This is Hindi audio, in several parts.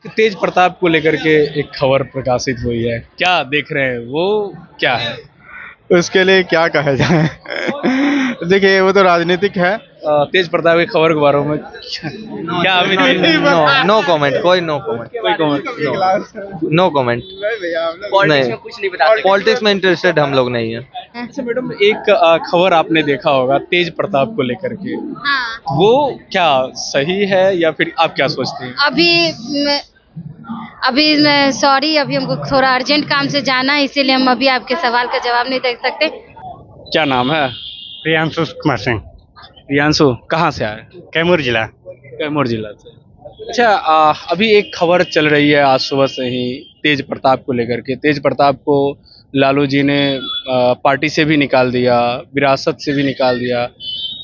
तेज प्रताप को लेकर के एक खबर प्रकाशित हुई है, क्या देख रहे हैं वो, क्या है? उसके लिए क्या कहा जाए। देखिए वो तो राजनीतिक है। तेज प्रताप की खबर के बारे में क्या अभी नो नो कमेंट, कोई नो कमेंट, कोई कमेंट? No comment. पॉलिटिक्स में कुछ नहीं बता सकते। पॉलिटिक्स में इंटरेस्टेड हम लोग नहीं है। अच्छा मैडम, एक खबर आपने देखा होगा तेज प्रताप को लेकर के, हाँ। वो क्या सही है या फिर आप क्या सोचते हैं? अभी सॉरी, अभी हमको थोड़ा अर्जेंट काम से जाना है, इसीलिए हम अभी आपके सवाल का जवाब नहीं दे सकते। क्या नाम है? प्रियांशु कुमार सिंह, प्रियांशु, कहाँ से आए? कैमूर जिला। कैमूर जिला से। अच्छा, अभी एक खबर चल रही है आज सुबह से ही तेज प्रताप को लेकर के। तेज प्रताप को लालू जी ने पार्टी से भी निकाल दिया, विरासत से भी निकाल दिया।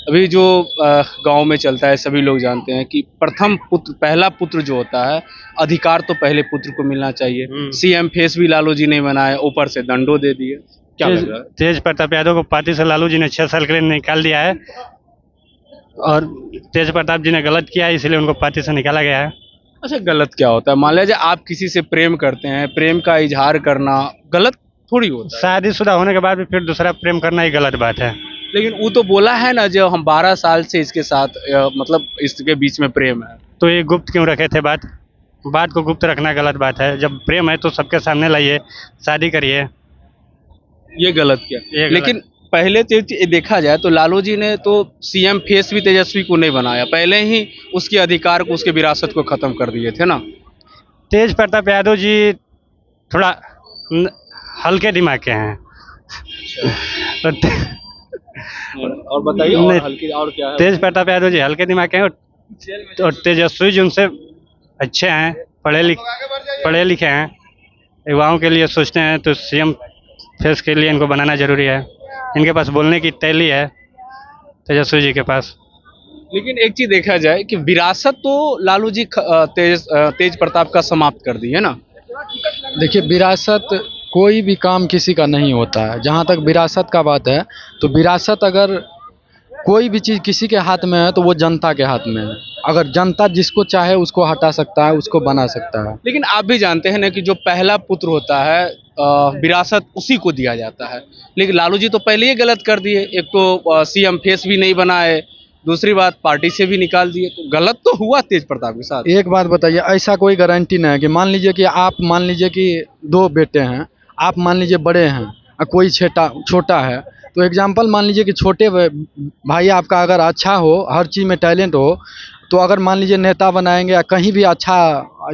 अभी जो गांव में चलता है, सभी लोग जानते हैं कि प्रथम पुत्र, पहला पुत्र जो होता है, अधिकार तो पहले पुत्र को मिलना चाहिए। सीएम फेस भी लालू जी ने बनाया, ऊपर से दंडो दे दिए। क्या लग रहा है? तेज प्रताप यादव को पार्टी से लालू जी ने 6 साल के लिए निकाल दिया है और तेज प्रताप जी ने गलत किया है, इसलिए उनको पार्टी से निकाला गया है। अच्छा, गलत क्या होता है? मान लीजिए आप किसी से प्रेम करते हैं, प्रेम का इजहार करना गलत थोड़ी होता है। शादीशुदा होने के बाद भी फिर दूसरा प्रेम करना ही गलत बात है। लेकिन वो तो बोला है ना, जो हम 12 साल से इसके साथ मतलब इसके बीच में प्रेम है। तो ये गुप्त क्यों रखे थे? बात को गुप्त रखना गलत बात है। जब प्रेम है तो सबके सामने लाइए, शादी करिए। ये गलत किया। ये गलत। लेकिन पहले तो देखा जाए तो लालू जी ने तो सीएम फेस भी तेजस्वी को नहीं बनाया, पहले ही उसके अधिकार को, उसके विरासत को खत्म कर दिए थे ना। तेज प्रताप यादव जी थोड़ा हल्के दिमाग के हैं। और बताइए, और हल्के और क्या है? तेज प्रताप यादव जी हल्के दिमाग के हैं और तेजस्वी जी उनसे अच्छे हैं, पढ़े लिखे हैं, युवाओं के लिए सोचते हैं। तो सीएम फेस के लिए इनको बनाना जरूरी है। इनके पास बोलने की तैली है तेजस्वी जी के पास। लेकिन एक चीज देखा जाए कि विरासत तो लालू जी तेज प्रताप का समाप्त कर दी है ना। देखिए विरासत, कोई भी काम किसी का नहीं होता है। जहाँ तक विरासत का बात है, तो विरासत अगर कोई भी चीज़ किसी के हाथ में है तो वो जनता के हाथ में है। अगर जनता जिसको चाहे उसको हटा सकता है, उसको बना सकता है। लेकिन आप भी जानते हैं ना कि जो पहला पुत्र होता है, विरासत उसी को दिया जाता है। लेकिन लालू जी तो पहले ही गलत कर दिए। एक तो सीएम फेस भी नहीं बनाए, दूसरी बात पार्टी से भी निकाल दिए। तो गलत तो हुआ तेज प्रताप के साथ। एक बात बताइए, ऐसा कोई गारंटी नहीं है कि मान लीजिए कि आप मान लीजिए कि 2 बेटे हैं, आप मान लीजिए बड़े हैं और कोई छोटा है। तो एग्जाम्पल मान लीजिए कि छोटे भाई आपका अगर अच्छा हो, हर चीज़ में टैलेंट हो, तो अगर मान लीजिए नेता बनाएंगे या कहीं भी अच्छा,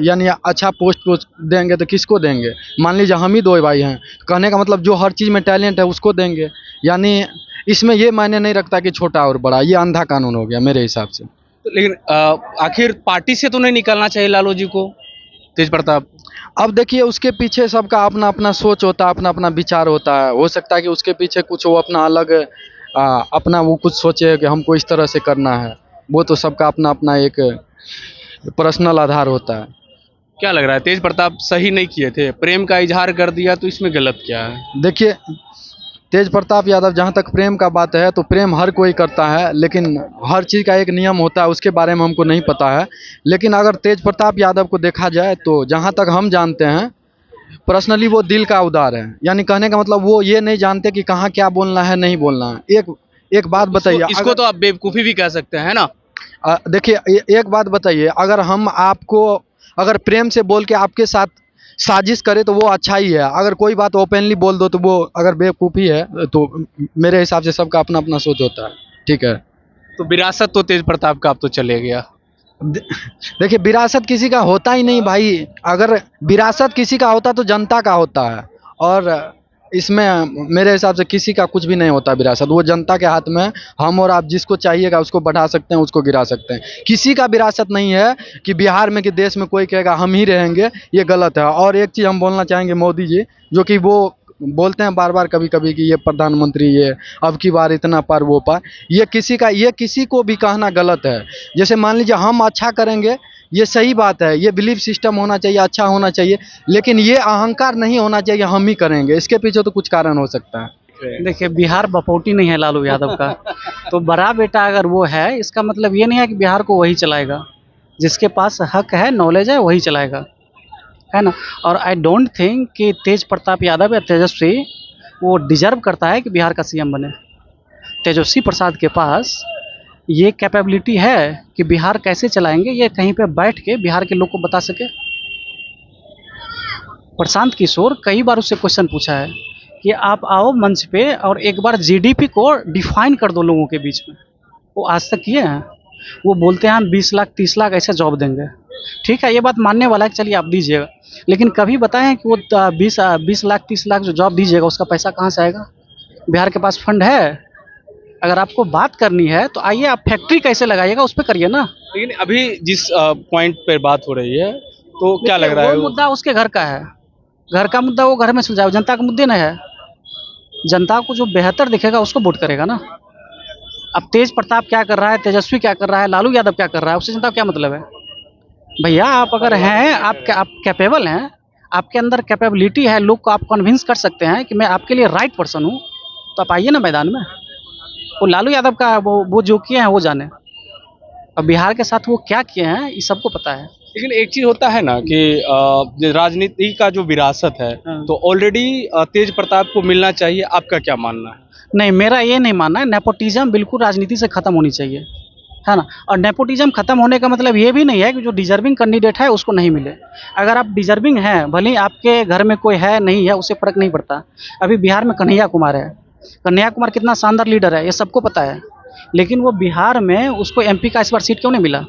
यानी अच्छा पोस्ट देंगे तो किसको देंगे? मान लीजिए हम ही 2 भाई हैं, कहने का मतलब जो हर चीज़ में टैलेंट है उसको देंगे। यानी इसमें ये मायने नहीं रखता कि छोटा और बड़ा, ये अंधा कानून हो गया मेरे हिसाब से। तो लेकिन आखिर पार्टी से तो नहीं निकालना चाहिए लालू जी को, तेज प्रताप? अब देखिए उसके पीछे सबका अपना अपना सोच होता है, अपना अपना विचार होता है। हो सकता है कि उसके पीछे कुछ वो अपना अलग अपना वो कुछ सोचे कि हमको इस तरह से करना है। वो तो सबका अपना अपना एक पर्सनल आधार होता है। क्या लग रहा है, तेज प्रताप सही नहीं किए थे? प्रेम का इजहार कर दिया तो इसमें गलत क्या है? देखिए तेज प्रताप यादव, जहाँ तक प्रेम का बात है तो प्रेम हर कोई करता है, लेकिन हर चीज़ का एक नियम होता है, उसके बारे में हमको नहीं पता है। लेकिन अगर तेज प्रताप यादव को देखा जाए तो जहाँ तक हम जानते हैं, पर्सनली वो दिल का उदार है। यानी कहने का मतलब वो ये नहीं जानते कि कहाँ क्या बोलना है, नहीं बोलना है। एक बात बताइए, इसको तो आप बेवकूफ़ी भी कह सकते हैं ना। देखिए एक बात बताइए, अगर हम आपको अगर प्रेम से बोल के आपके साथ साजिश करे तो वो अच्छा ही है। अगर कोई बात ओपनली बोल दो तो वो अगर बेवकूफ़ी है। तो मेरे हिसाब से सबका अपना अपना सोच होता है। ठीक है, तो विरासत तो तेज प्रताप का अब तो चले गया। देखिए विरासत किसी का होता ही नहीं भाई। अगर विरासत किसी का होता तो जनता का होता है, और इसमें मेरे हिसाब से किसी का कुछ भी नहीं होता विरासत। वो जनता के हाथ में। हम और आप जिसको चाहिएगा उसको बढ़ा सकते हैं, उसको गिरा सकते हैं। किसी का विरासत नहीं है कि बिहार में कि देश में कोई कहेगा हम ही रहेंगे, ये गलत है। और एक चीज़ हम बोलना चाहेंगे मोदी जी, जो कि वो बोलते हैं बार बार कभी कभी कि ये प्रधानमंत्री, ये अब की बार इतना पार वो पार, ये किसी को भी कहना गलत है। जैसे मान लीजिए हम अच्छा करेंगे, ये सही बात है, ये बिलीफ सिस्टम होना चाहिए, अच्छा होना चाहिए, लेकिन ये अहंकार नहीं होना चाहिए हम ही करेंगे। इसके पीछे तो कुछ कारण हो सकता है। देखिए बिहार बपौटी नहीं है लालू यादव का। तो बड़ा बेटा अगर वो है, इसका मतलब ये नहीं है कि बिहार को वही चलाएगा। जिसके पास हक है, नॉलेज है, वही चलाएगा, है ना। और आई डोंट थिंक कि तेज प्रताप यादव या तेजस्वी वो डिजर्व करता है कि बिहार का सीएम बने। तेजस्वी प्रसाद के पास ये कैपेबिलिटी है कि बिहार कैसे चलाएंगे ये कहीं पे बैठ के बिहार के लोग को बता सके। प्रशांत किशोर कई बार उससे क्वेश्चन पूछा है कि आप आओ मंच पे और एक बार जीडीपी को डिफाइन कर दो लोगों के बीच में। वो आज तक किए हैं? वो बोलते हैं हम 20 लाख 30 लाख ऐसे जॉब देंगे। ठीक है, ये बात मानने वाला है कि चलिए आप दीजिएगा, लेकिन कभी बताएं कि वो 20 लाख 30 लाख जो जॉब दीजिएगा उसका पैसा कहाँ से आएगा? बिहार के पास फंड है? अगर आपको बात करनी है तो आइए, आप फैक्ट्री कैसे लगाइएगा उस पर करिए ना। लेकिन अभी जिस पॉइंट पर बात हो रही है तो क्या लग रहा है वो मुद्दा उसके घर का है, घर का मुद्दा वो घर में सुलझाओ, जनता का मुद्दे नहीं है। जनता को जो बेहतर दिखेगा उसको वोट करेगा ना। अब तेज प्रताप क्या कर रहा है, तेजस्वी क्या कर रहा है, लालू यादव क्या कर रहा है, उससे जनता को क्या मतलब है? भैया आप अगर हैं, आप कैपेबल हैं, आपके अंदर कैपेबिलिटी है, लोग को आप कन्विंस कर सकते हैं कि मैं आपके लिए राइट पर्सन हूँ, तो आप आइए ना मैदान में। वो लालू यादव का वो जो किए हैं वो जाने, अब बिहार के साथ वो क्या किए हैं ये सबको पता है। लेकिन एक चीज होता है ना कि जो राजनीति का जो विरासत है हाँ। तो ऑलरेडी तेज प्रताप को मिलना चाहिए, आपका क्या मानना है? नहीं, मेरा ये नहीं मानना है। नेपोटिज्म बिल्कुल राजनीति से खत्म होनी चाहिए, है ना। और नेपोटिज्म खत्म होने का मतलब ये भी नहीं है कि जो डिजर्विंग कैंडिडेट है उसको नहीं मिले। अगर आप डिजर्विंग हैं, भले ही आपके घर में कोई है नहीं है, उससे फर्क नहीं पड़ता। अभी बिहार में कन्हैया कुमार है, कन्हैया कुमार कितना शानदार लीडर है, ये सबको पता है, लेकिन वो बिहार में उसको एमपी का इस बार सीट क्यों नहीं मिला?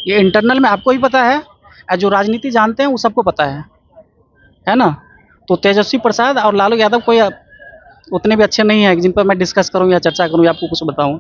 ये इंटरनल में आपको भी पता है, और जो राजनीति जानते हैं वो सबको पता है ना। तो तेजस्वी प्रसाद और लालू यादव कोई उतने भी अच्छे नहीं है जिन पर मैं डिस्कस करूं या चर्चा करूं या आपको कुछ बताऊं।